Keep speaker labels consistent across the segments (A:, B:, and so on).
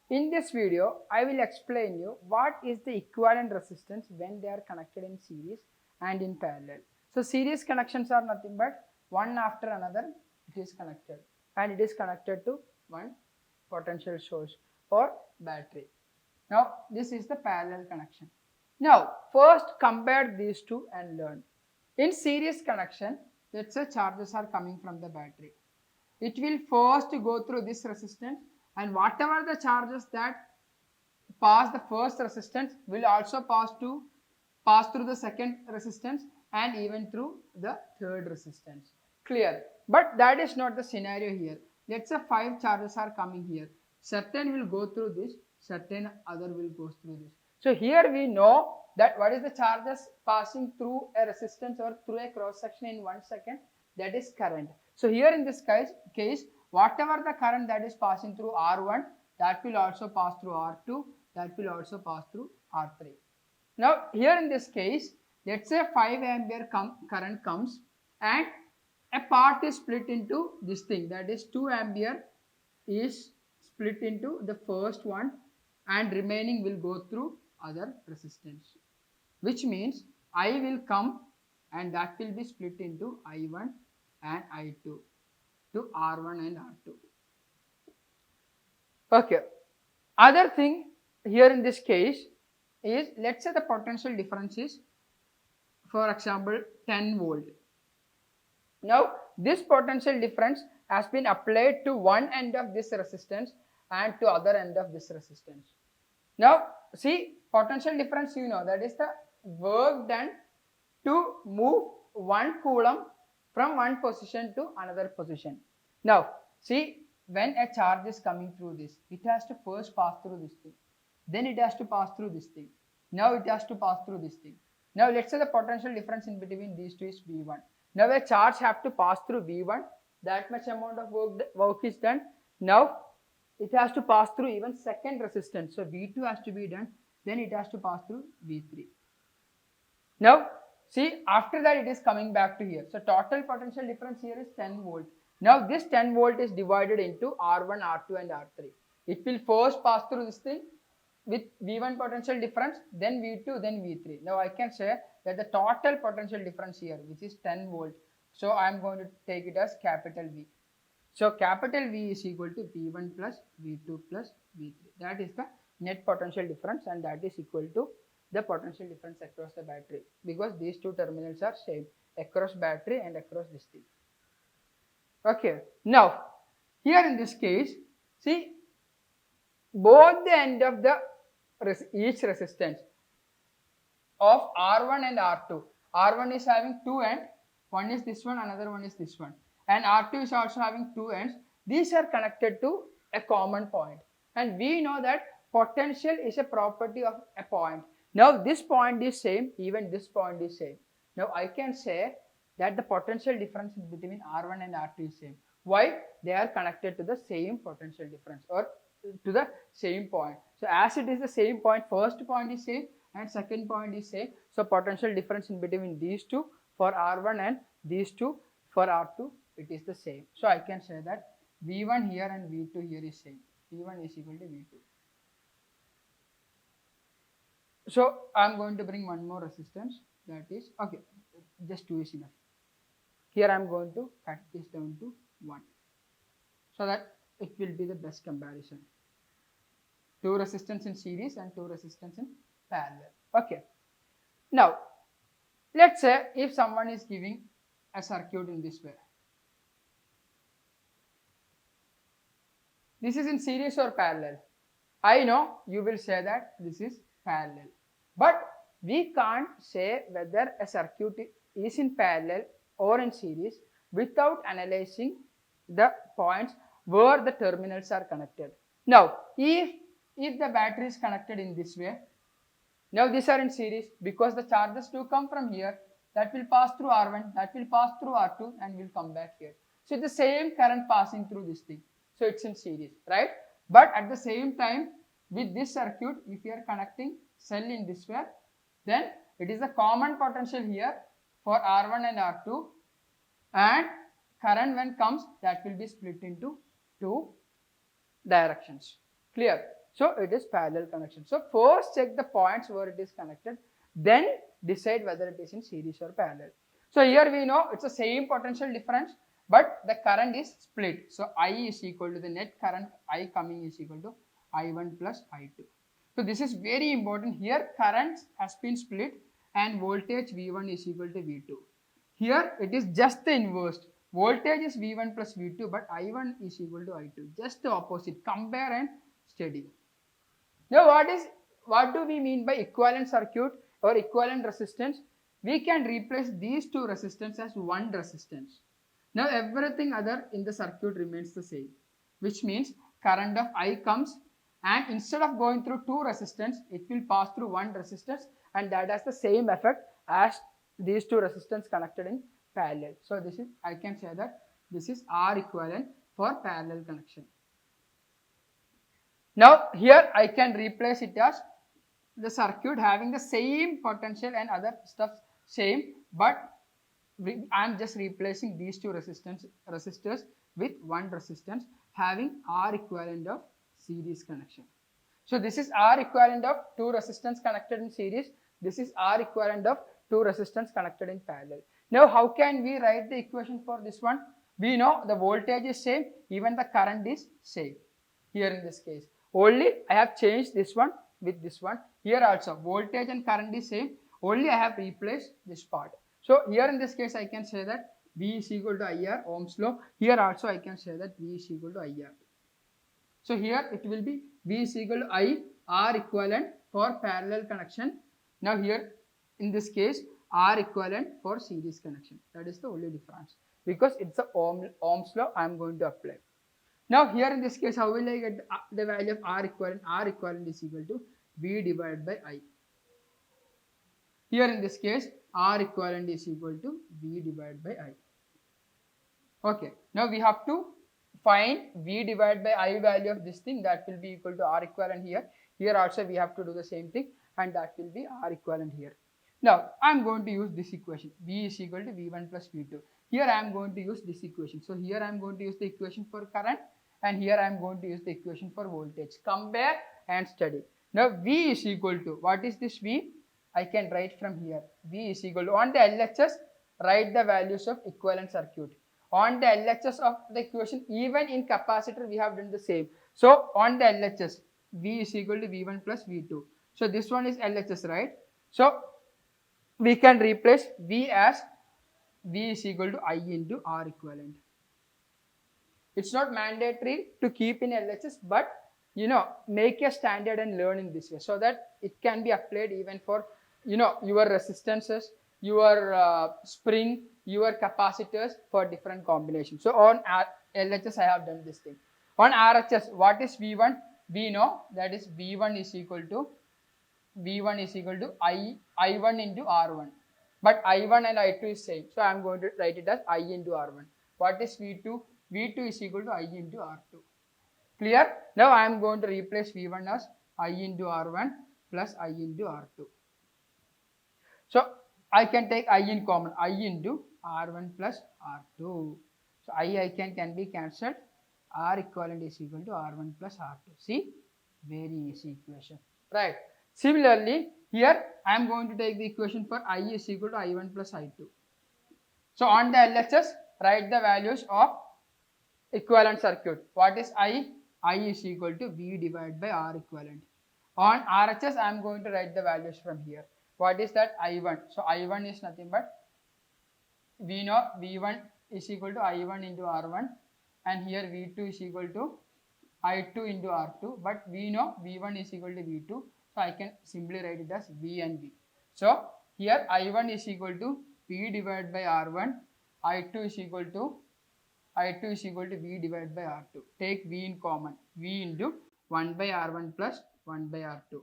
A: In this video, I will explain you what is the equivalent resistance when they are connected in series and in parallel. So series connections are nothing but one after another it is connected, and it is connected to one potential source or battery. Now this is the parallel connection. Now first compare these two and learn. In series connection, let's say charges are coming from the battery. It will first go through this resistance, and whatever the charges that pass the first resistance will also pass through the second resistance and even through the third resistance. Clear? But that is not the scenario here. Let's say 5 charges are coming here. Certain will go through this, certain other will go through this. So here we know that what is the charges passing through a resistance or through a cross section in 1 second, that is current. So here in this case, whatever the current that is passing through R1, that will also pass through R2, that will also pass through R3. Now here in this case, let's say 5 ampere current comes, and a part is split into this thing, that is 2 ampere is split into the first one, and remaining will go through other resistance, which means I will come and that will be split into I1 and I2 to R1 and R2. Okay. Other thing here in this case is, let's say the potential difference is, for example, 10 volt. Now this potential difference has been applied to one end of this resistance and to other end of this resistance. Now see, potential difference, you know, that is the work done to move 1 coulomb from one position to another position. Now see, when a charge is coming through this, it has to first pass through this thing, then it has to pass through this thing, now it has to pass through this thing. Now let's say the potential difference in between these two is V1. Now a charge have to pass through V1, that much amount of work is done. Now it has to pass through even second resistance, so V2 has to be done, then it has to pass through V3. Now see, after that it is coming back to here, so total potential difference here is 10 volt. Now this 10 volt is divided into R1, R2 and R3. It will first pass through this thing with V1 potential difference, then V2, then V3. Now I can say that the total potential difference here, which is 10 volt, so I am going to take it as capital V. So capital V is equal to V1 plus V2 plus V3. That is the net potential difference, and that is equal to the potential difference across the battery, because these two terminals are same across battery and across this thing. Okay. Now here in this case, see, both the end of the each resistance of R1 and R2. R1 is having 2 ends, one is this one, another one is this one, and R2 is also having 2 ends. These are connected to a common point, and we know that potential is a property of a point. Now this point is same, even this point is same. Now I can say that the potential difference between R1 and R2 is same. Why? They are connected to the same potential difference, or to the same point. So as it is the same point, first point is same and second point is same, so potential difference in between these two for R1 and these two for R2, it is the same. So I can say that V1 here and V2 here is same. V1 is equal to V2. So I am going to bring one more resistance, that is, okay, just 2 is enough. Here I am going to cut this down to 1, so that it will be the best comparison. 2 resistance in series and 2 resistance in parallel. Okay. Now let's say if someone is giving a circuit in this way, this is in series or parallel. I know you will say that this is parallel, but we can't say whether a circuit is in parallel or in series without analyzing the points where the terminals are connected. Now if the battery is connected in this way, now these are in series, because the charges do come from here, that will pass through R1, that will pass through R2 and will come back here. So it's the same current passing through this thing, so it's in series, right? But at the same time, with this circuit, if you are connecting cell in this way, then it is a common potential here for R1 and R2, and current when comes, that will be split into 2 directions. Clear? So it is parallel connection. So first check the points where it is connected, then decide whether it is in series or parallel. So here we know it's the same potential difference, but the current is split. So I is equal to the net current I coming is equal to I1 plus I2. So this is very important. Here current has been split and voltage V1 is equal to V2. Here it is just the inverse. Voltage is V1 plus V2, but I1 is equal to I2. Just the opposite. Compare and study. Now what do we mean by equivalent circuit or equivalent resistance? We can replace these two resistance as one resistance. Now everything other in the circuit remains the same, which means current of I comes, and instead of going through two resistance, it will pass through one resistance, and that has the same effect as these two resistance connected in parallel. So this is, I can say that this is R equivalent for parallel connection. Now here I can replace it as the circuit having the same potential and other stuff same, but I am just replacing these two resistors with one resistance having R equivalent of series connection. So this is R equivalent of two resistance connected in series. This is R equivalent of two resistance connected in parallel. Now how can we write the equation for this one? We know the voltage is same, even the current is same. Here in this case, only I have changed this one with this one. Here also voltage and current is same, only I have replaced this part. So here in this case I can say that V is equal to IR, Ohm's law. Here also I can say that V is equal to IR. So here it will be V is equal to I, R equivalent for parallel connection. Now here in this case R equivalent for series connection. That is the only difference, because it's the Ohm's law I am going to apply. Now here in this case, how will I get the value of R equivalent? R equivalent is equal to V divided by I. Here in this case, R equivalent is equal to V divided by I. Okay, now we have to find V divided by I value of this thing, that will be equal to R equivalent here. Here also we have to do the same thing, and that will be R equivalent here. Now I am going to use this equation, V is equal to V1 plus V2. Here I am going to use this equation. So here I am going to use the equation for current, and here I am going to use the equation for voltage. Compare and study. Now V is equal to, what is this V? I can write from here. V is equal to, on the LHS, write the values of equivalent circuit. On the LHS of the equation, even in capacitor we have done the same. So on the LHS, V is equal to V1 plus V2. So this one is LHS, right? So we can replace V as V is equal to I into R equivalent. It's not mandatory to keep in LHS, but make a standard and learn in this way, so that it can be applied even for your resistances, your spring, your capacitors for different combinations. So on LHS I have done this thing. On RHS, what is V1? We know that is V1 is equal to I1 into R1. But I1 and I2 is same. So I am going to write it as I into R1. What is V2? V2 is equal to I into R2. Clear? Now I am going to replace V1 as I into R1 plus I into R2. So I can take I in common, I into R1 plus R2. So I can be cancelled. R equivalent is equal to R1 plus R2. See? Very easy equation. Right. Similarly, here I am going to take the equation for I is equal to I1 plus I2. So on the LHS, write the values of equivalent circuit. What is I? I is equal to V divided by R equivalent. On RHS, I am going to write the values from here. What is that? I1. So I1 is nothing but, we know V1 is equal to I1 into R1, and here V2 is equal to I2 into R2, but we know V1 is equal to V2, so I can simply write it as V and V. So here I1 is equal to V divided by R1, I2 is equal to V divided by R2. Take V in common. V into 1 by R1 plus 1 by R2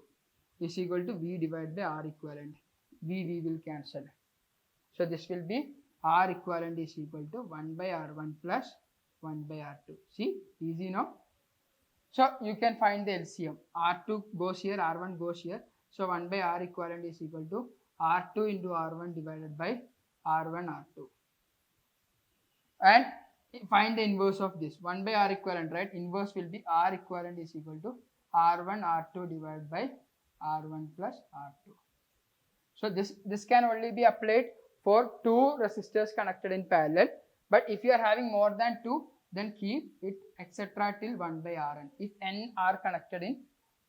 A: is equal to V divided by R equivalent. V will cancel. So this will be R equivalent is equal to 1 by R1 plus 1 by R2. See, easy now. So you can find the LCM. R2 goes here, R1 goes here. So 1 by R equivalent is equal to R2 into R1 divided by R1 R2. And find the inverse of this. 1 by R equivalent, right? Inverse will be R equivalent is equal to R1 R2 divided by R1 plus R2. So this can only be applied for two resistors connected in parallel, but if you are having more than two, then keep it etc till 1 by Rn if n are connected in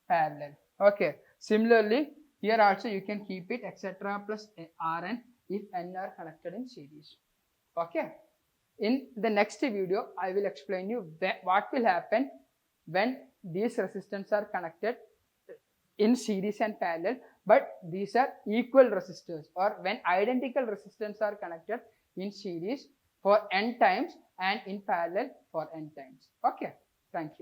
A: parallel. Okay, similarly here also you can keep it etc plus Rn if n are connected in series. Okay, in the next video I will explain you what will happen when these resistors are connected in series and parallel, but these are equal resistors, or when identical resistors are connected in series for n times and in parallel for n times. Okay, thank you.